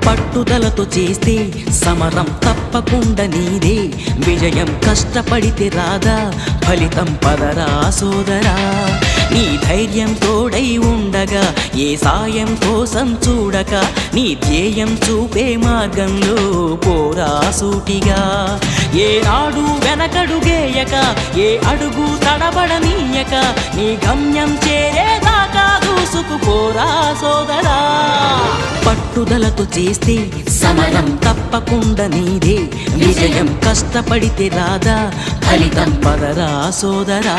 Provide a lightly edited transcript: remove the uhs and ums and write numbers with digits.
పట్టుదలతో చేస్తే సమరం తప్పకుండా నీదే, విజయం కష్టపడితే రాదా ఫలితం పదరా సోదరా. నీ ధైర్యం తోడై ఉండగా ఏ సాయం కోసం చూడక, నీ ధ్యేయం చూపే మార్గంలో పోరా సూటిగా. ఏనాడు వెనకడుగేయక, ఏ అడుగు తడబడనీయక, నీ గమ్యం చేరేదాకా దూసుకుపోరా సోదరా. పట్టుదలతో చేస్తే సమరం తప్పకుండా నీదే, విజయం కష్టపడితే రాదా ఫలితం పదరా సోదరా.